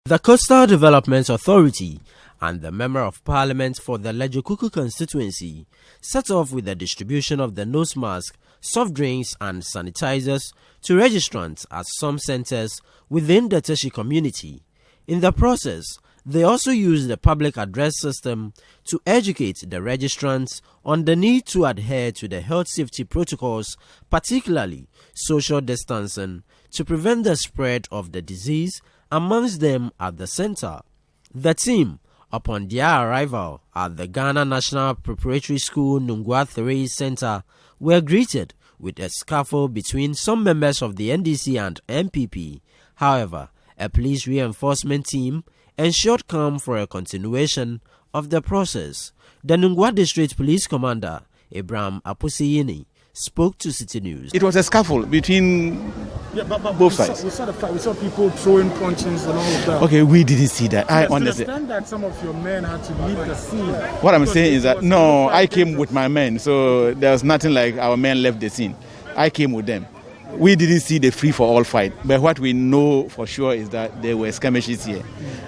The Coastal Development Authority and the Member of Parliament for the Krowor Constituency set off with the distribution of the nose mask, soft drinks and sanitizers to registrants at some centers within the Teshi community. In the process, they also used the public address system to educate the registrants on the need to adhere to the health safety protocols, particularly social distancing, to prevent the spread of the disease amongst them at the center. The team, upon their arrival at the Ghana National Preparatory School Nungua 3 Center, were greeted with a scuffle between some members of the NDC and NPP. However, a police reinforcement team ensured calm for a continuation of the process. The Nungua District Police Commander, Abraham Apusiyini, spoke to Citi News. It was a scuffle between both sides. We saw people throwing punches and all of that. Okay, we didn't see that. I understand that some of your men had to leave the scene. What I'm saying is that, no, I came with my men, so there was nothing like our men left the scene. I came with them. We didn't see the free-for-all fight, but what we know for sure is that there were skirmishes here.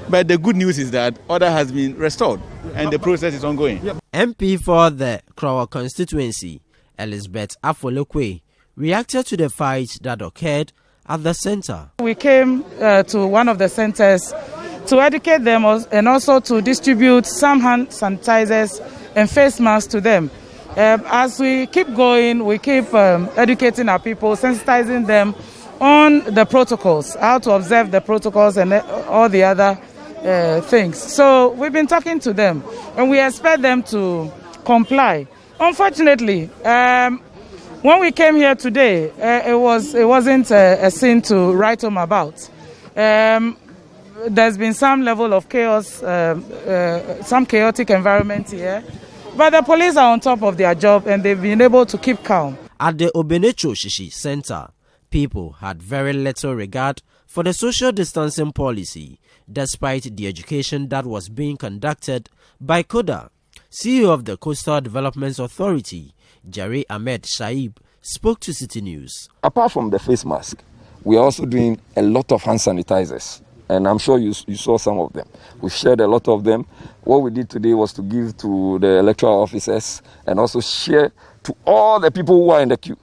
But the good news is that order has been restored, and the process is ongoing. MP for the Krowor Constituency, Elizabeth Afoley Quaye, reacted to the fight that occurred at the center. We came to one of the centers to educate them and also to distribute some hand sanitizers and face masks to them. As we keep going, we keep educating our people, sensitizing them on the protocols, how to observe the protocols and all the other things. So we've been talking to them and we expect them to comply. Unfortunately, when we came here today, it wasn't a scene to write home about. There's been some level of chaos, some chaotic environment here. But the police are on top of their job and they've been able to keep calm. At the Obenecho Shishi Center, people had very little regard for the social distancing policy, despite the education that was being conducted by CODA. CEO of the Coastal Development Authority, Jerry Ahmed Shaib, spoke to Citi News. Apart from the face mask, we are also doing a lot of hand sanitizers. And I'm sure you saw some of them. We shared a lot of them. What we did today was to give to the electoral officers and also share to all the people who are in the queue.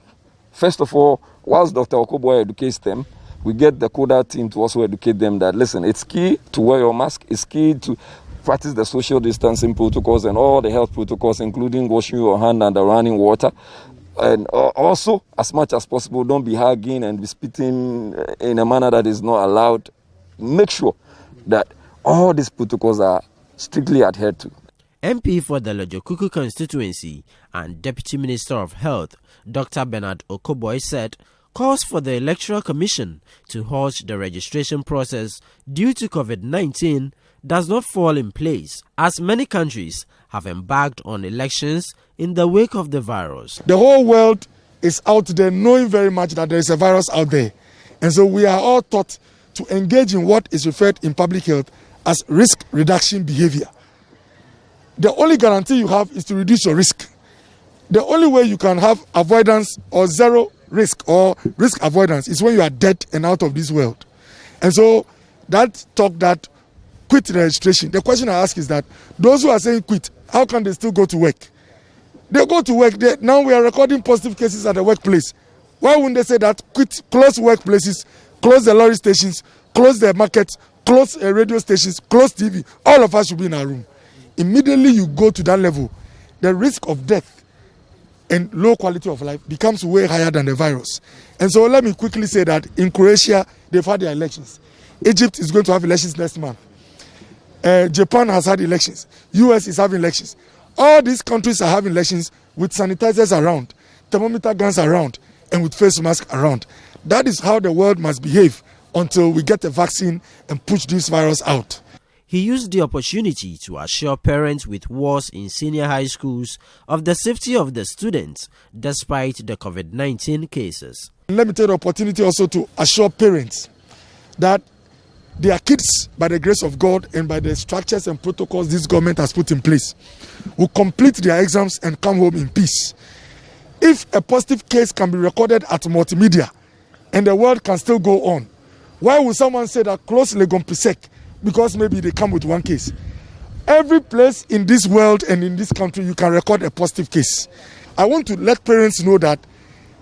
First of all, whilst Dr. Okoboy educates them, we get the CODA team to also educate them that, listen, it's key to wear your mask. It's key to practice the social distancing protocols and all the health protocols, including washing your hand under running water. And also, as much as possible, don't be hugging and be spitting in a manner that is not allowed. Make sure that all these protocols are strictly adhered to. MP for the Krowor Constituency and Deputy Minister of Health, Dr. Bernard Okoboy, said calls for the Electoral Commission to halt the registration process due to COVID-19 does not fall in place, as many countries have embarked on elections in the wake of the virus. The whole world is out there knowing very much that there is a virus out there. And so we are all taught to engage in what is referred in public health as risk reduction behavior. The only guarantee you have is to reduce your risk. The only way you can have avoidance or zero risk or risk avoidance is when you are dead and out of this world. And so that talk that quit registration, the question I ask is that those who are saying quit, how can they still go to work? They go to work. Now we are recording positive cases at the workplace. Why wouldn't they say that quit, close workplaces, close the lorry stations, close the markets, close radio stations, close TV? All of us should be in our room. Immediately you go to that level, the risk of death and low quality of life becomes way higher than the virus. And so let me quickly say that in Croatia, they've had their elections. Egypt is going to have elections next month. Japan has had elections. US is having elections. All these countries are having elections with sanitizers around, thermometer guns around, and with face masks around. That is how the world must behave until we get a vaccine and push this virus out. He used the opportunity to assure parents with wards in senior high schools of the safety of the students despite the COVID-19 cases. Let me take the opportunity also to assure parents that their kids, by the grace of God and by the structures and protocols this government has put in place, will complete their exams and come home in peace. If a positive case can be recorded at multimedia and the world can still go on, why would someone say that close Legon Pisek because maybe they come with one case. Every place in this world and in this country, you can record a positive case. I want to let parents know that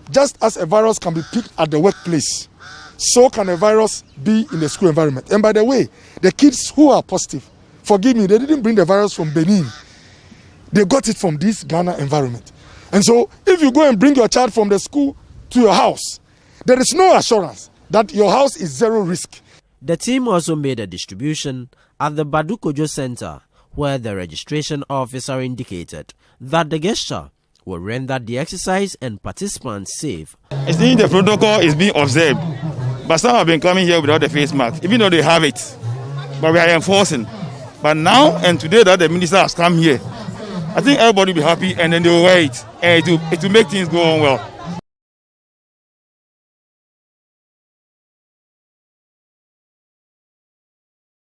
just as a virus can be picked at the workplace, so can a virus be in the school environment. And by the way, the kids who are positive, forgive me, they didn't bring the virus from Benin. They got it from this Ghana environment. And so if you go and bring your child from the school to your house, there is no assurance that your house is zero risk. The team also made a distribution at the Badukojo Center, where the registration officer indicated that the gesture will render the exercise and participants safe. I think the protocol is being observed, but some have been coming here without the face mask, even though they have it. But we are enforcing. But now and today that the minister has come here, I think everybody will be happy and then they will wear it, and it will make things go on well.